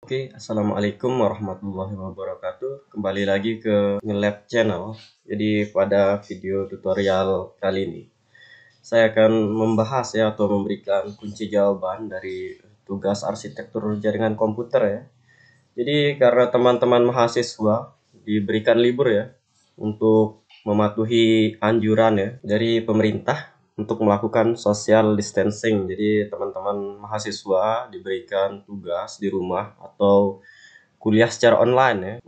Assalamualaikum warahmatullahi wabarakatuh. Kembali lagi ke Ngelab Channel. Jadi pada video tutorial kali ini, saya akan membahas atau memberikan kunci jawaban dari tugas arsitektur jaringan komputer ya. Jadi karena teman-teman mahasiswa diberikan libur untuk mematuhi anjuran dari pemerintah untuk melakukan social distancing. Jadi teman-teman mahasiswa diberikan tugas di rumah atau kuliah secara online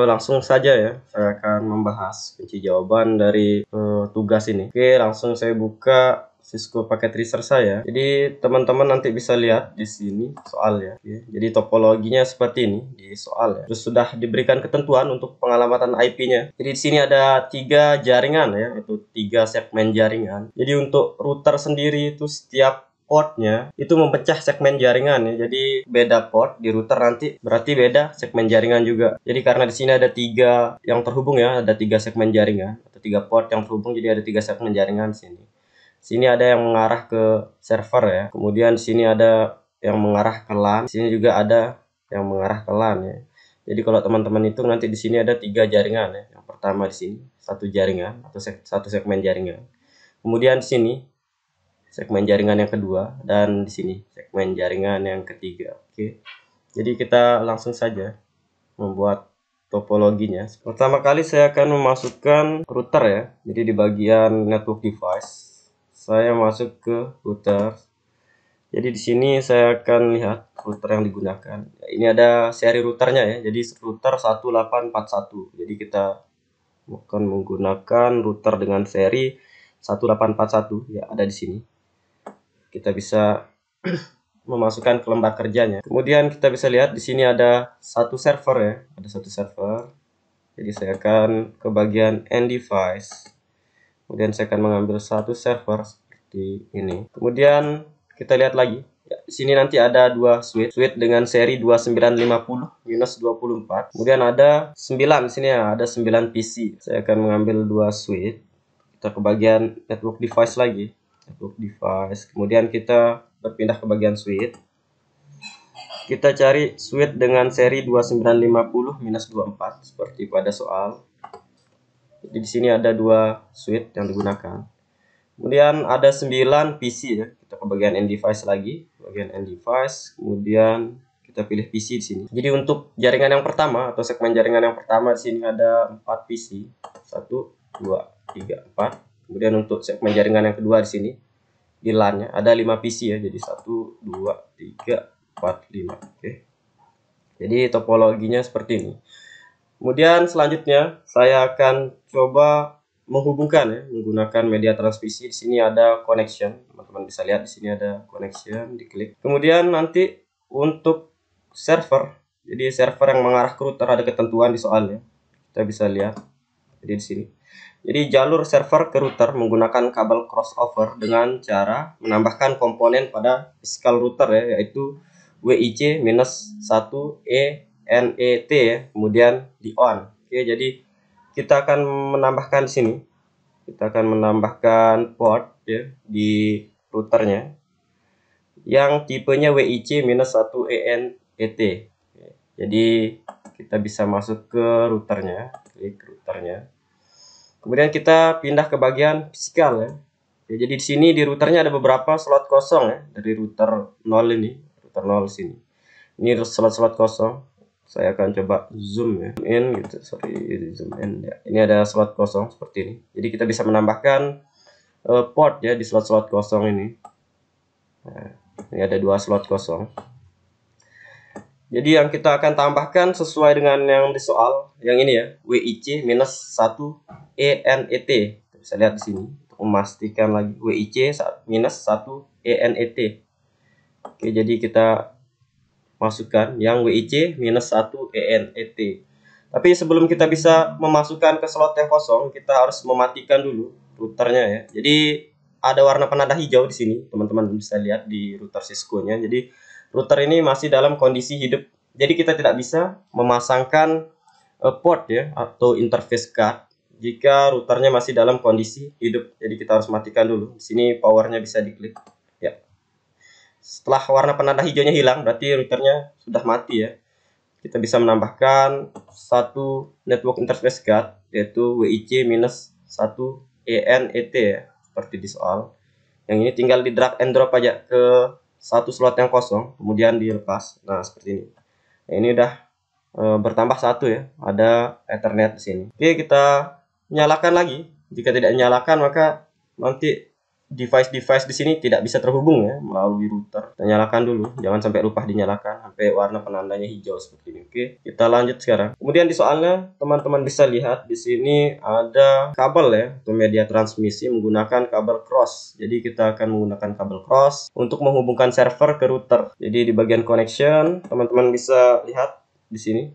langsung saja saya akan membahas kunci jawaban dari tugas ini. Langsung saya buka Cisco Packet Tracer saya. Jadi teman-teman nanti bisa lihat di sini soalnya. Jadi topologinya seperti ini di soal ya. Terus sudah diberikan ketentuan untuk pengalamatan IP-nya. Jadi di sini ada 3 jaringan atau 3 segmen jaringan. Jadi untuk router sendiri itu setiap portnya itu memecah segmen jaringan jadi beda port di router nanti berarti beda segmen jaringan juga. Jadi karena di sini ada 3 yang terhubung ada 3 segmen jaringan atau 3 port yang terhubung, jadi ada 3 segmen jaringan di sini. Sini ada yang mengarah ke server kemudian di sini ada yang mengarah ke LAN, di sini juga ada yang mengarah ke LAN Jadi kalau teman-teman itu nanti di sini ada 3 jaringan Yang pertama di sini satu jaringan atau satu segmen jaringan. Kemudian di sini segmen jaringan yang kedua dan di sini segmen jaringan yang ketiga. Jadi kita langsung saja membuat topologinya. Pertama kali saya akan memasukkan router Jadi di bagian network device saya masuk ke router. Jadi di sini saya akan lihat router yang digunakan. Ini ada seri routernya Jadi router 1841. Jadi kita akan menggunakan router dengan seri 1841 ada di sini. Kita bisa memasukkan ke lembar kerjanya. Kemudian kita bisa lihat di sini ada satu server ada satu server. Jadi saya akan ke bagian end device. Kemudian saya akan mengambil satu server seperti ini. Kemudian kita lihat lagi. Di sini nanti ada 2 switch dengan seri 2950-24. Kemudian ada 9 di sini ada 9 PC. Saya akan mengambil 2 switch. Kita ke bagian network device lagi. Network device. Kemudian kita berpindah ke bagian switch. Kita cari switch dengan seri 2950-24 seperti pada soal. Jadi di sini ada 2 switch yang digunakan. Kemudian ada 9 PC Kita ke bagian end device lagi, bagian end device. Kemudian kita pilih PC di sini. Jadi untuk jaringan yang pertama atau segmen jaringan yang pertama di sini ada 4 PC. 1 2 3 4. Kemudian untuk segmen jaringan yang kedua di sini di LAN-nya ada 5 PC Jadi 1 2 3 4 5. Jadi topologinya seperti ini. Kemudian selanjutnya saya akan coba menghubungkan menggunakan media transmisi. Di sini ada connection. Teman-teman bisa lihat di sini ada connection, diklik. Kemudian nanti untuk server. Jadi server yang mengarah ke router ada ketentuan di soalnya. Kita bisa lihat. Jadi di sini. Jadi jalur server ke router menggunakan kabel crossover dengan cara menambahkan komponen pada physical router yaitu WIC-1ENET kemudian di on. Jadi kita akan menambahkan di sini. Kita akan menambahkan port di routernya yang tipenya WIC-1ENET. Jadi kita bisa masuk ke routernya, klik routernya. Kemudian kita pindah ke bagian fisikal Jadi di sini di routernya ada beberapa slot kosong dari router 0 ini, router 0 sini. Ini slot-slot kosong. Saya akan coba zoom in zoom in Ini ada slot kosong seperti ini. Jadi kita bisa menambahkan port di slot-slot kosong ini. Nah, ini ada 2 slot kosong. Jadi yang kita akan tambahkan sesuai dengan yang di soal, yang ini WIC-1ENET. Kita bisa lihat di sini untuk memastikan lagi WIC-1ENET. Jadi kita masukkan yang WIC-1ENET. Tapi sebelum kita bisa memasukkan ke slot yang kosong, kita harus mematikan dulu routernya Jadi ada warna penanda hijau di sini, teman-teman bisa lihat di router Cisco-nya. Jadi router ini masih dalam kondisi hidup. Jadi kita tidak bisa memasangkan port atau interface card jika routernya masih dalam kondisi hidup. Jadi kita harus matikan dulu. Di sini powernya bisa diklik. Setelah warna penanda hijaunya hilang, berarti routernya sudah mati kita bisa menambahkan satu network interface card, yaitu WIC-1ENET ya, seperti di soal. Yang ini tinggal di drag and drop aja ke satu slot yang kosong, kemudian dilepas. Nah, seperti ini. Nah, ini udah bertambah satu ya, ada Ethernet di sini. Oke, kita nyalakan lagi. Jika tidak nyalakan, maka nanti device-device di sini tidak bisa terhubung ya melalui router. Kita nyalakan dulu, jangan sampai lupa dinyalakan sampai warna penandanya hijau seperti ini. Oke, kita lanjut sekarang. Kemudian di soalnya teman-teman bisa lihat di sini ada kabel ya atau media transmisi menggunakan kabel cross. Jadi kita akan menggunakan kabel cross untuk menghubungkan server ke router. Jadi di bagian connection teman-teman bisa lihat di sini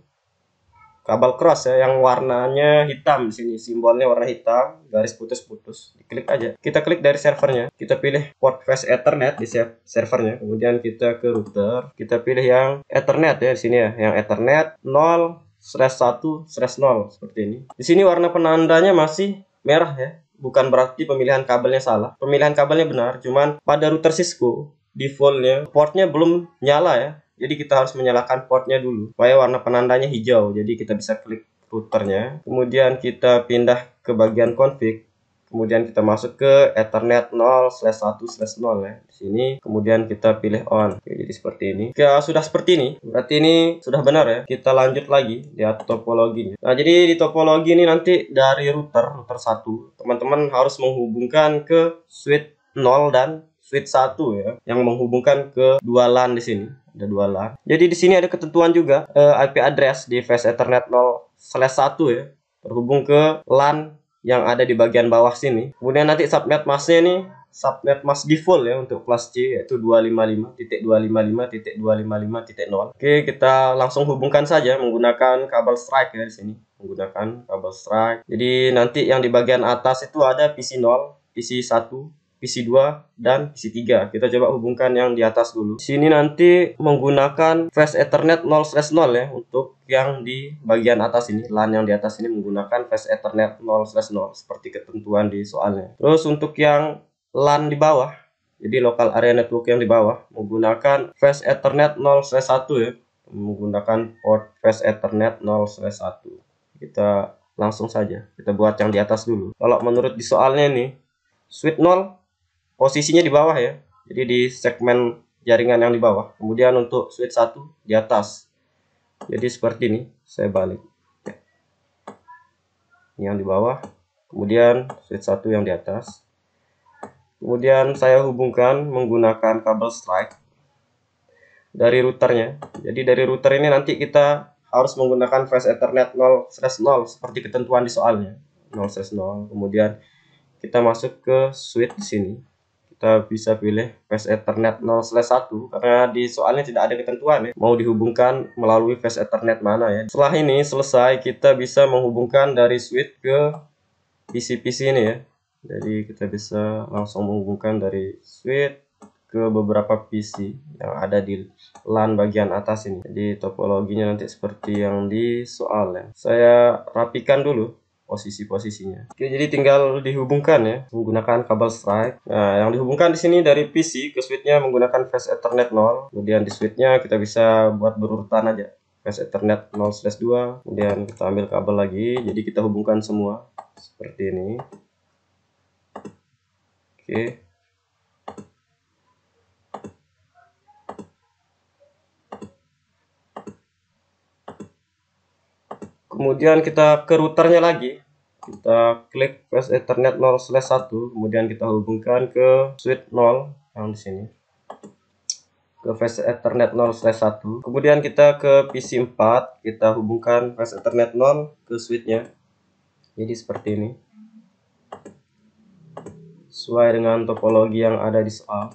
kabel cross ya yang warnanya hitam. Di sini simbolnya warna hitam, garis putus-putus. Diklik aja. Kita klik dari servernya. Kita pilih port fast Ethernet di servernya. Kemudian kita ke router. Kita pilih yang Ethernet ya di sini ya, yang Ethernet 0/1/0 seperti ini. Di sini warna penandanya masih merah ya. Bukan berarti pemilihan kabelnya salah. Pemilihan kabelnya benar, cuman pada router Cisco defaultnya portnya belum nyala ya. Jadi kita harus menyalakan portnya dulu supaya warna penandanya hijau. Jadi kita bisa klik routernya, kemudian kita pindah ke bagian config, kemudian kita masuk ke Ethernet 0/1/0 ya. Di sini kemudian kita pilih on. Oke, jadi seperti ini. Ya sudah seperti ini. Berarti ini sudah benar ya. Kita lanjut lagi lihat topologinya. Nah, jadi di topologi ini nanti dari router 1, teman-teman harus menghubungkan ke switch 0 dan switch 1 ya, yang menghubungkan ke dua LAN di sini. Ada dua LAN. Jadi di sini ada ketentuan juga IP address di fast Ethernet 0/1 ya, terhubung ke LAN yang ada di bagian bawah sini. Kemudian nanti subnet masknya nih, subnet mask default ya untuk kelas C, yaitu 255.255.255.0. Oke, kita langsung hubungkan saja menggunakan kabel strike ya di sini. Menggunakan kabel strike. Jadi nanti yang di bagian atas itu ada PC 0, PC 1, PC2 dan PC3. Kita coba hubungkan yang di atas dulu. Di sini nanti menggunakan fast Ethernet 0/0 ya untuk yang di bagian atas ini. LAN yang di atas ini menggunakan fast Ethernet 0/0 seperti ketentuan di soalnya. Terus untuk yang LAN di bawah, jadi local area network yang di bawah menggunakan fast Ethernet 0/1 ya. Menggunakan port fast Ethernet 0/1. Kita langsung saja kita buat yang di atas dulu. Kalau menurut di soalnya nih, switch 0 posisinya di bawah ya, jadi di segmen jaringan yang di bawah. Kemudian untuk switch 1 di atas, jadi seperti ini. Saya balik ini yang di bawah, kemudian switch 1 yang di atas. Kemudian saya hubungkan menggunakan kabel strike dari routernya. Jadi dari router ini nanti kita harus menggunakan fast Ethernet 0/0 seperti ketentuan di soalnya, 0/0. Kemudian kita masuk ke switch di sini. Kita bisa pilih fast Ethernet 0/1 karena di soalnya tidak ada ketentuan ya mau dihubungkan melalui fast Ethernet mana ya. Setelah ini selesai, kita bisa menghubungkan dari switch ke PC-PC ini ya. Jadi kita bisa langsung menghubungkan dari switch ke beberapa PC yang ada di LAN bagian atas ini. Jadi topologinya nanti seperti yang di soal ya. Saya rapikan dulu posisi-posisinya. Oke, jadi tinggal dihubungkan ya menggunakan kabel strike. Nah, yang dihubungkan di sini dari PC ke switchnya menggunakan fast Ethernet 0. Kemudian di switchnya kita bisa buat berurutan aja. Fast Ethernet 0/2. Kemudian kita ambil kabel lagi. Jadi kita hubungkan semua seperti ini. Oke. Kemudian kita ke routernya lagi. Kita klik fast Ethernet 0/1, kemudian kita hubungkan ke switch 0 yang di sini. Ke fast Ethernet 0/1. Kemudian kita ke PC 4, kita hubungkan fast Ethernet 0 ke switchnya. Jadi seperti ini. Sesuai dengan topologi yang ada di soal.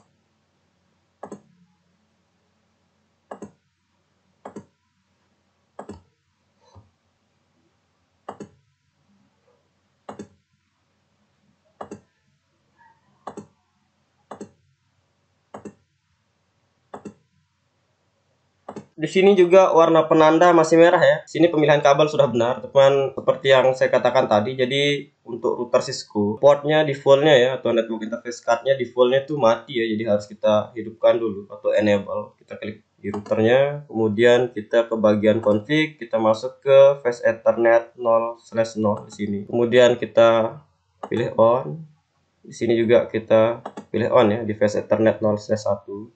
Di sini juga warna penanda masih merah ya. Sini pemilihan kabel sudah benar, teman. Seperti yang saya katakan tadi, jadi untuk router Cisco, portnya defaultnya ya, atau network interface cardnya defaultnya tuh mati ya. Jadi harus kita hidupkan dulu atau enable. Kita klik di routernya. Kemudian kita ke bagian config, kita masuk ke Fast Ethernet 0/0 di sini. Kemudian kita pilih on. Di sini juga kita pilih on ya di Fast Ethernet 0/1.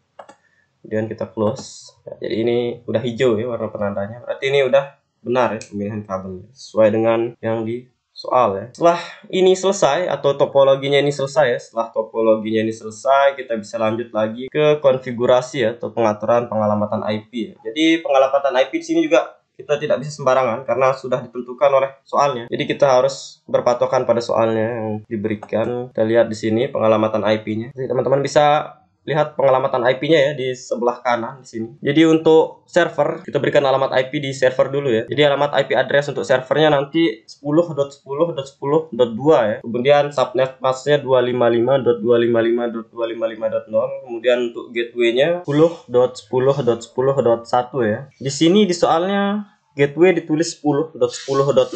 Kemudian kita close. Nah, jadi ini udah hijau ya warna penandanya. Berarti ini udah benar ya pemilihan kabel sesuai dengan yang di soal ya. Setelah ini selesai atau topologinya ini selesai ya. Setelah topologinya ini selesai, kita bisa lanjut lagi ke konfigurasi ya atau pengaturan pengalamatan IP ya. Jadi pengalamatan IP di sini juga kita tidak bisa sembarangan karena sudah ditentukan oleh soalnya. Jadi kita harus berpatokan pada soalnya yang diberikan. Kita lihat di sini pengalamatan IP-nya. Jadi teman-teman bisa lihat pengalamatan IP-nya ya di sebelah kanan di sini. Jadi untuk server kita berikan alamat IP di server dulu ya. Jadi alamat IP address untuk servernya nanti 10.10.10.2 ya. Kemudian subnet masknya 255.255.255.0. Kemudian untuk gateway-nya 10.10.10.1 ya. Di sini di soalnya gateway ditulis 10.10.0.1.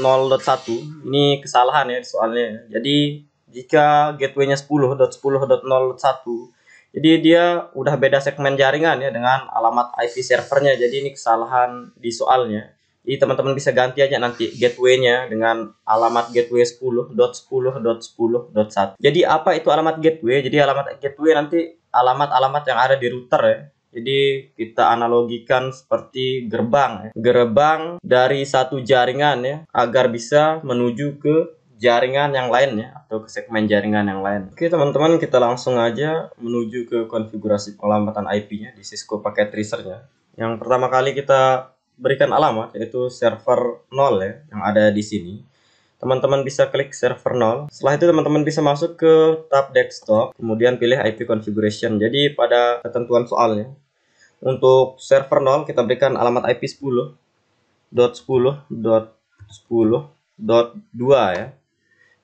Ini kesalahan ya di soalnya. Jadi jika gateway-nya 10.10.0.1, jadi dia udah beda segmen jaringan ya dengan alamat IP servernya. Jadi ini kesalahan di soalnya. Jadi teman-teman bisa ganti aja nanti gateway-nya dengan alamat gateway 10.10.10.1. Jadi apa itu alamat gateway? Jadi alamat gateway nanti alamat-alamat yang ada di router ya. Jadi kita analogikan seperti gerbang ya. Gerbang dari satu jaringan ya agar bisa menuju ke jaringan yang lainnya atau ke segmen jaringan yang lain. Oke teman-teman, kita langsung aja menuju ke konfigurasi pengalamatan IP-nya di Cisco Packet Tracer-nya. Yang pertama kali kita berikan alamat yaitu server 0 ya yang ada di sini. Teman-teman bisa klik server 0. Setelah itu teman-teman bisa masuk ke tab desktop, kemudian pilih IP configuration. Jadi pada ketentuan soalnya untuk server 0 kita berikan alamat IP 10.10.10.2 ya.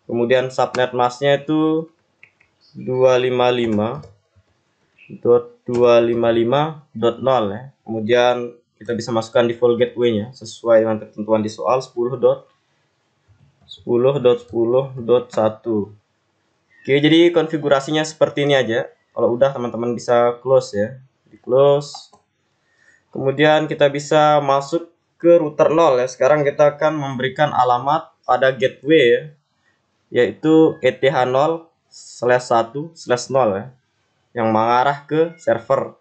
Kemudian subnet masknya itu 255.255.0 ya. Kemudian kita bisa masukkan default gateway-nya sesuai dengan ketentuan di soal 10.10.10.1. Oke, jadi konfigurasinya seperti ini aja. Kalau udah teman-teman bisa close ya. Di close. Kemudian kita bisa masuk ke router 0 ya. Sekarang kita akan memberikan alamat pada gateway ya, yaitu ETH0/1/0 ya, yang mengarah ke server.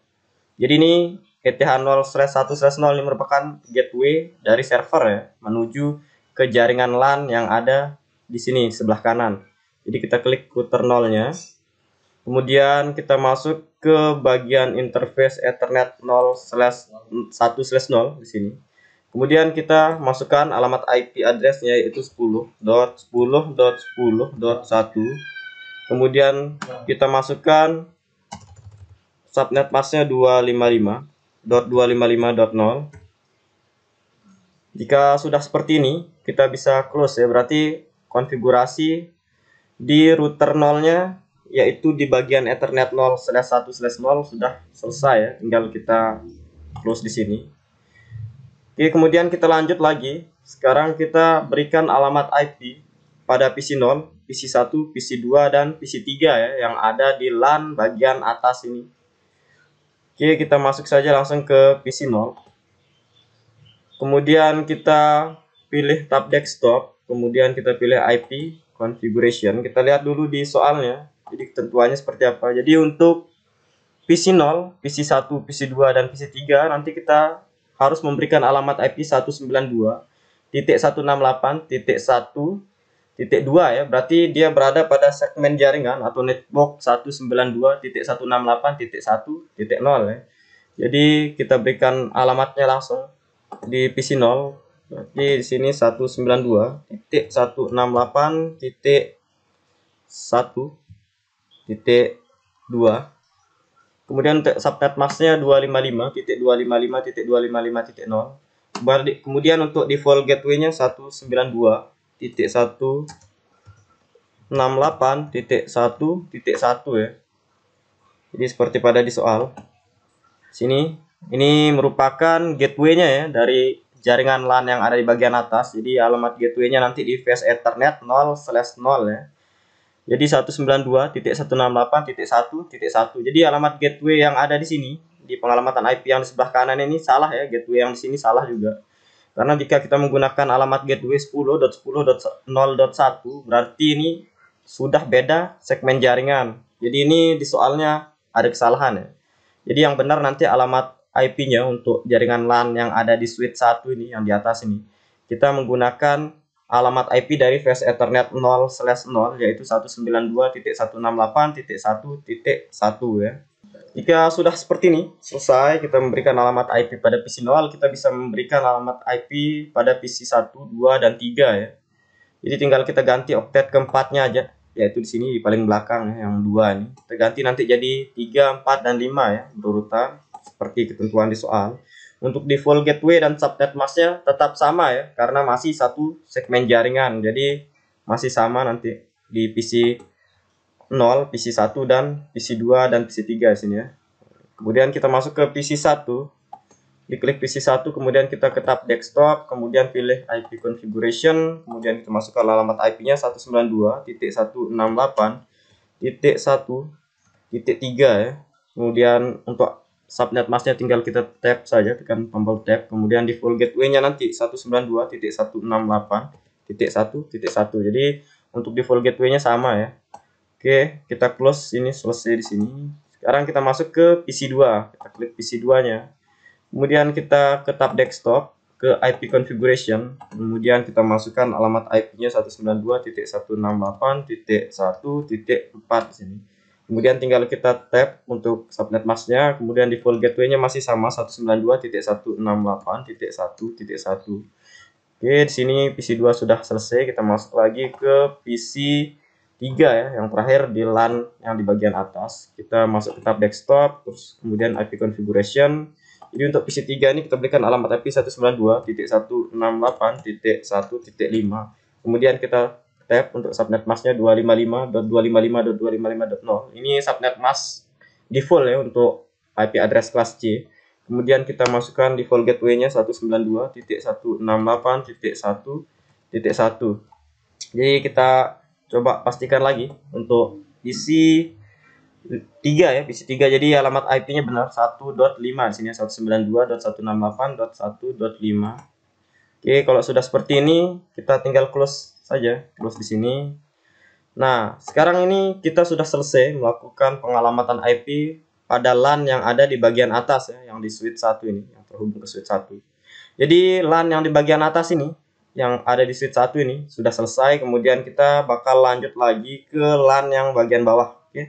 Jadi ini ETH0/1/0 ini merupakan gateway dari server ya menuju ke jaringan LAN yang ada di sini sebelah kanan. Jadi kita klik router 0-nya. Kemudian kita masuk ke bagian interface Ethernet 0/1/0 di sini. Kemudian kita masukkan alamat IP address-nya yaitu 10.10.10.1. Kemudian kita masukkan subnet masknya 255.255.0. Jika sudah seperti ini, kita bisa close ya. Berarti konfigurasi di router 0-nya yaitu di bagian Ethernet 0/1/0 sudah selesai ya. Tinggal kita close di sini. Oke, kemudian kita lanjut lagi. Sekarang kita berikan alamat IP pada PC 0, PC 1, PC 2, dan PC 3 ya, yang ada di LAN bagian atas ini. Oke, kita masuk saja langsung ke PC 0. Kemudian kita pilih tab desktop, kemudian kita pilih IP configuration. Kita lihat dulu di soalnya, jadi ketentuannya seperti apa. Jadi untuk PC 0, PC 1, PC 2, dan PC 3 nanti kita harus memberikan alamat IP 192.168.1.2 ya. Berarti dia berada pada segmen jaringan atau network 192.168.1.0 ya. Jadi kita berikan alamatnya langsung di PC 0. Berarti di sini 192.168.1.2. Kemudian untuk subnet masknya 255.255.255.0. Kemudian untuk default gateway-nya 192.168.1.1 ya. Jadi seperti pada di soal. Sini ini merupakan gateway-nya ya dari jaringan LAN yang ada di bagian atas. Jadi alamat gateway-nya nanti di Fast Ethernet 0/0 ya. Jadi 192.168.1.1. Jadi alamat gateway yang ada di sini di pengalamatan IP yang di sebelah kanan ini salah ya, gateway yang di sini salah juga. Karena jika kita menggunakan alamat gateway 10.10.0.1 berarti ini sudah beda segmen jaringan. Jadi ini di soalnya ada kesalahan ya. Jadi yang benar nanti alamat IP-nya untuk jaringan LAN yang ada di switch 1 ini yang di atas ini. Kita menggunakan alamat IP dari VS Ethernet 0/0 yaitu 192.168.1.1 ya. Jika sudah seperti ini, selesai kita memberikan alamat IP pada PC 0, kita bisa memberikan alamat IP pada PC 1, 2, dan 3 ya. Jadi tinggal kita ganti oktet keempatnya aja, yaitu di sini di paling belakang ya, yang 2 ini. Kita ganti nanti jadi 3, 4, dan 5 ya, berurutan seperti ketentuan di soal. Untuk default gateway dan subnet masknya tetap sama ya, karena masih satu segmen jaringan. Jadi masih sama nanti di PC 0, PC 1, dan PC 2, dan PC 3 sini ya. Kemudian kita masuk ke PC 1. Diklik PC 1, kemudian kita ke tab desktop, kemudian pilih IP configuration, kemudian kita masukkan alamat IP-nya 192.168.1.1.3 ya. Kemudian untuk subnet masknya tinggal kita tap saja, tekan tombol tab, kemudian default gateway-nya nanti 192.168.1.1. Jadi untuk default gateway-nya sama ya. Oke, kita close ini, selesai di sini. Sekarang kita masuk ke PC 2. Kita klik PC 2-nya. Kemudian kita ke tab desktop, ke IP configuration. Kemudian kita masukkan alamat IP-nya 192.168.1.4 di sini. Kemudian tinggal kita tap untuk subnet masknya. Kemudian default gateway-nya masih sama 192.168.1.1. Oke, di sini PC 2 sudah selesai. Kita masuk lagi ke PC 3 ya, yang terakhir di LAN yang di bagian atas. Kita masuk ke tab desktop, terus kemudian IP configuration. Jadi untuk PC 3 ini kita berikan alamat IP 192.168.1.5. Kemudian kita tab untuk subnet masknya 255.255.255.0. Ini subnet mask default ya untuk IP address kelas C. Kemudian kita masukkan default gateway-nya 192.168.1.1. Jadi kita coba pastikan lagi untuk PC 3 ya, PC 3. Jadi alamat IP-nya benar 1.5 di sini 192.168.1.5. Oke, kalau sudah seperti ini kita tinggal close saja, close di sini. Nah, sekarang ini kita sudah selesai melakukan pengalamatan IP pada LAN yang ada di bagian atas ya, yang di switch 1 ini, yang terhubung ke switch 1. Jadi LAN yang di bagian atas ini, yang ada di switch 1 ini sudah selesai. Kemudian kita bakal lanjut lagi ke LAN yang bagian bawah, oke.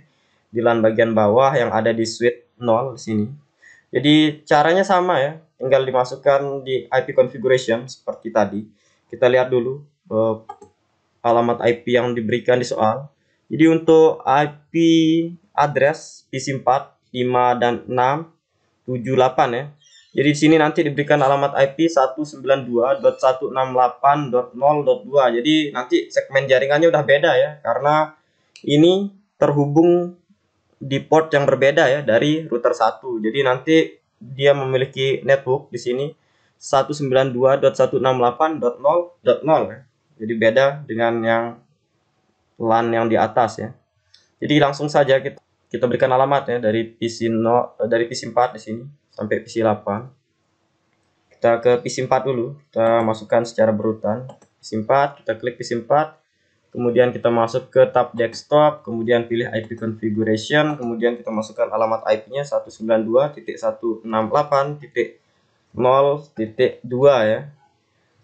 Di LAN bagian bawah yang ada di switch 0 di sini. Jadi caranya sama ya, tinggal dimasukkan di IP configuration seperti tadi. Kita lihat dulu alamat IP yang diberikan di soal. Jadi untuk IP address PC 4, 5, dan 6, 7, 8 ya. Jadi di sini nanti diberikan alamat IP 192.168.0.2. Jadi nanti segmen jaringannya udah beda ya, karena ini terhubung di port yang berbeda ya dari router 1. Jadi nanti dia memiliki network di sini 192.168.0.0 ya. Jadi beda dengan yang LAN yang di atas ya. Jadi langsung saja kita berikan alamat ya dari PC 4 di sini sampai PC 8. Kita ke PC 4 dulu, kita masukkan secara berurutan. PC 4, kita klik PC 4. Kemudian kita masuk ke tab desktop, kemudian pilih IP configuration, kemudian kita masukkan alamat IP-nya 192.168.0.2 ya.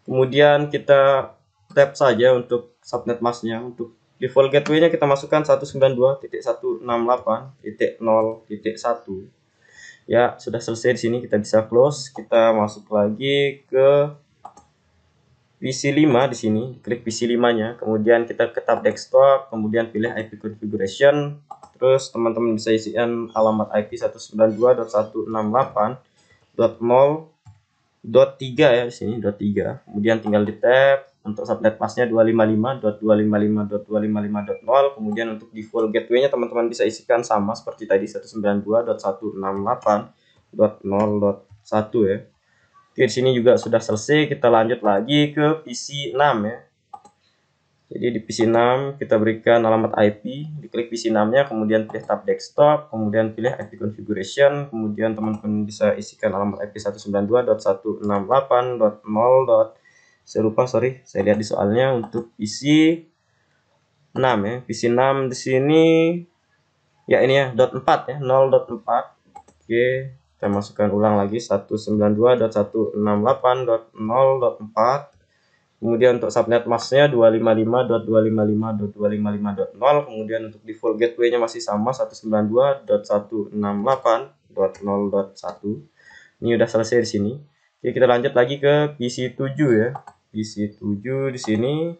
Kemudian kita tap saja untuk subnet masknya. Untuk default gateway-nya kita masukkan 192.168.0.1. Ya, sudah selesai di sini, kita bisa close. Kita masuk lagi ke PC 5 di sini, klik PC 5-nya, kemudian kita ke tab desktop, kemudian pilih IP configuration, terus teman-teman bisa isikan alamat IP 192.168.0.3 ya di sini, .3. Kemudian tinggal di tab untuk subnet masknya 255.255.255.0. Kemudian untuk default gateway-nya teman-teman bisa isikan sama seperti tadi 192.168.0.1 ya. Oke, di sini juga sudah selesai. Kita lanjut lagi ke PC 6 ya. Jadi di PC 6 kita berikan alamat IP, diklik PC 6-nya, kemudian pilih tab desktop, kemudian pilih IP configuration, kemudian teman-teman bisa isikan alamat IP 192.168.0. Saya lupa, sorry, saya lihat di soalnya untuk PC 6 ya. PC 6 di sini ya ini ya, .4 ya, 0.4. Oke, kita masukkan ulang lagi 192.168.0.4. Kemudian untuk subnet masknya 255.255.255.0. Kemudian untuk default gateway-nya masih sama 192.168.0.1. Ini udah selesai di sini. Oke, kita lanjut lagi ke PC 7 ya. PC 7 di sini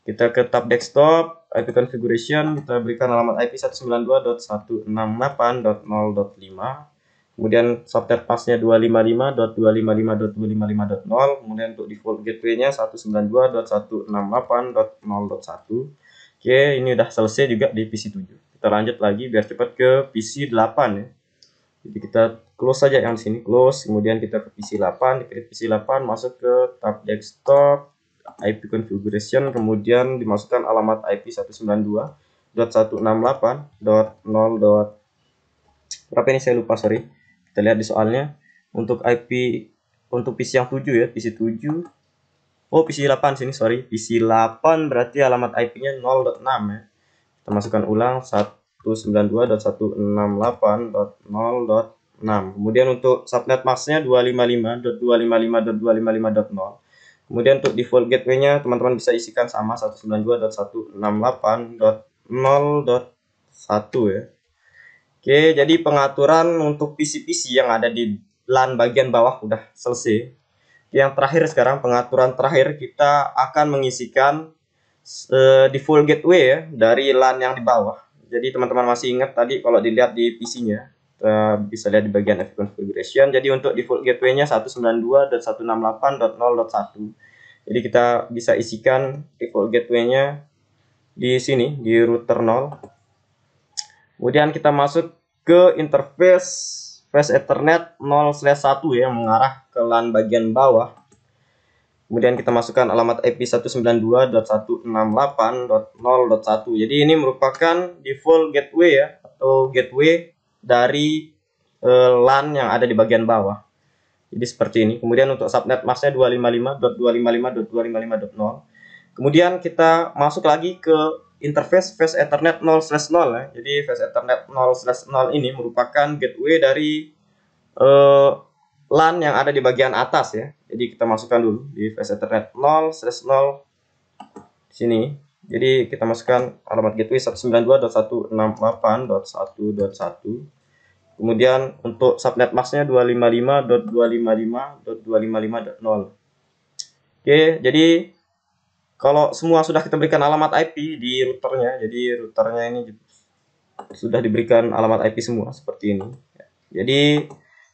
kita ke tab desktop, IP configuration, kita berikan alamat IP 192.168.0.5. Kemudian subnet masknya 255.255.255.0. Kemudian untuk default gateway-nya 192.168.0.1. Oke, ini udah selesai juga di PC 7. Kita lanjut lagi biar cepat ke PC 8 ya. Jadi kita close saja yang di sini, close. Kemudian kita ke PC 8, diklik PC 8, masuk ke tab desktop, IP configuration, kemudian dimasukkan alamat IP 192.168.0. Berapa ini saya lupa, sorry. Kita lihat di soalnya. Untuk IP untuk PC yang 7 ya, PC 7. Oh, PC 8 sini, sorry. PC 8 berarti alamat IP-nya 0.6 ya. Kita masukkan ulang 192.168.0.6. Kemudian untuk subnet masknya 255.255.255.0. Kemudian untuk default gateway-nya teman-teman bisa isikan sama 192.168.0.1 ya. Oke, jadi pengaturan untuk PC-PC yang ada di LAN bagian bawah udah selesai. Yang terakhir sekarang, pengaturan terakhir, kita akan mengisikan default gateway ya dari LAN yang di bawah. Jadi teman-teman masih ingat tadi kalau dilihat di PC-nya, kita bisa lihat di bagian IP configuration. Jadi untuk default gateway-nya 192.168.0.1. Jadi kita bisa isikan default gateway-nya di sini, di router 0. Kemudian kita masuk ke interface Fast Ethernet 0/1 ya, yang mengarah ke LAN bagian bawah. Kemudian kita masukkan alamat IP 192.168.0.1. Jadi ini merupakan default gateway ya, atau gateway dari LAN yang ada di bagian bawah. Jadi seperti ini. Kemudian untuk subnet masknya 255.255.255.0. Kemudian kita masuk lagi ke interface Fast Ethernet 0/0 ya. Jadi Fast Ethernet 0/0 ini merupakan gateway dari LAN yang ada di bagian atas ya. Jadi kita masukkan dulu di Fast Ethernet 0/0 di sini. Jadi kita masukkan alamat gateway 192.168.1.1. Kemudian untuk subnet masknya 255.255.255.0. Oke, jadi kalau semua sudah kita berikan alamat IP di routernya, jadi routernya ini sudah diberikan alamat IP semua seperti ini. Jadi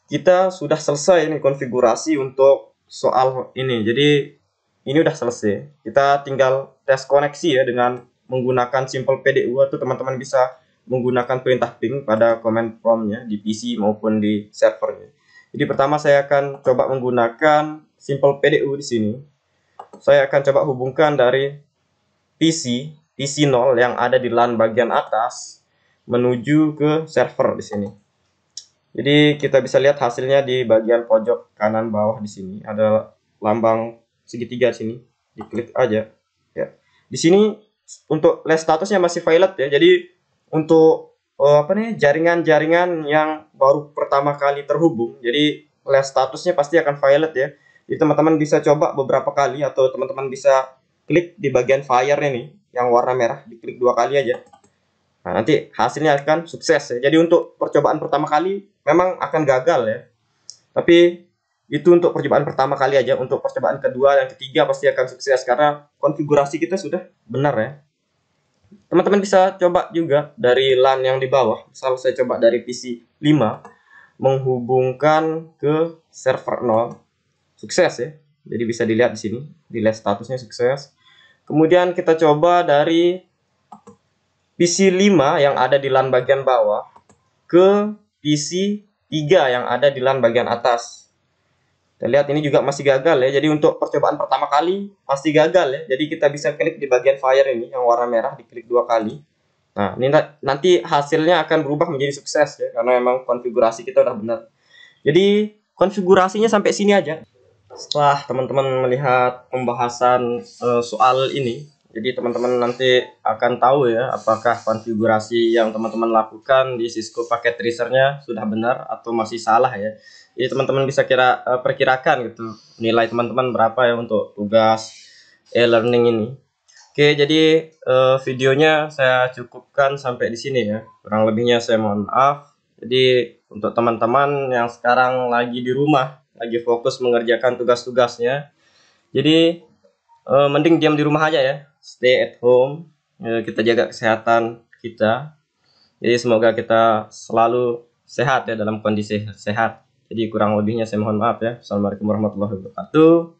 kita sudah selesai ini konfigurasi untuk soal ini. Jadi ini udah selesai. Kita tinggal tes koneksi ya dengan menggunakan simple PDU, atau teman-teman bisa menggunakan perintah ping pada command prompt-nya di PC maupun di servernya. Jadi pertama saya akan coba menggunakan simple PDU di sini. Saya akan coba hubungkan dari PC 0 yang ada di LAN bagian atas menuju ke server di sini. Jadi kita bisa lihat hasilnya di bagian pojok kanan bawah di sini ada lambang segitiga di sini. Diklik aja ya. Di sini untuk list statusnya masih violet ya. Jadi untuk jaringan-jaringan yang baru pertama kali terhubung, jadi list statusnya pasti akan violet ya. Jadi teman-teman bisa coba beberapa kali, atau teman-teman bisa klik di bagian fire ini yang warna merah, diklik 2 kali aja. Nah, nanti hasilnya akan sukses ya. Jadi untuk percobaan pertama kali memang akan gagal ya. Tapi itu untuk percobaan pertama kali aja. Untuk percobaan kedua dan ketiga pasti akan sukses karena konfigurasi kita sudah benar ya. Teman-teman bisa coba juga dari LAN yang di bawah. Misal saya coba dari PC 5 menghubungkan ke server 0. Sukses ya. Jadi bisa dilihat di sini, di list statusnya sukses. Kemudian kita coba dari PC 5 yang ada di LAN bagian bawah ke PC 3 yang ada di LAN bagian atas. Kita lihat ini juga masih gagal ya. Jadi untuk percobaan pertama kali pasti gagal ya. Jadi kita bisa klik di bagian fire ini yang warna merah, diklik 2 kali. Nah, ini nanti hasilnya akan berubah menjadi sukses ya, karena memang konfigurasi kita udah benar. Jadi konfigurasinya sampai sini aja. Setelah teman-teman melihat pembahasan soal ini, jadi teman-teman nanti akan tahu ya apakah konfigurasi yang teman-teman lakukan di Cisco Packet Tracer-nya sudah benar atau masih salah ya. Jadi teman-teman bisa perkirakan gitu nilai teman-teman berapa ya untuk tugas e-learning ini. Oke, jadi videonya saya cukupkan sampai di sini ya. Kurang lebihnya saya mohon maaf. Jadi untuk teman-teman yang sekarang lagi di rumah, lagi fokus mengerjakan tugas-tugasnya, jadi mending diam di rumah aja ya. Stay at home. Kita jaga kesehatan kita. Jadi semoga kita selalu sehat ya, dalam kondisi sehat. Jadi kurang lebihnya saya mohon maaf ya. Assalamualaikum warahmatullahi wabarakatuh.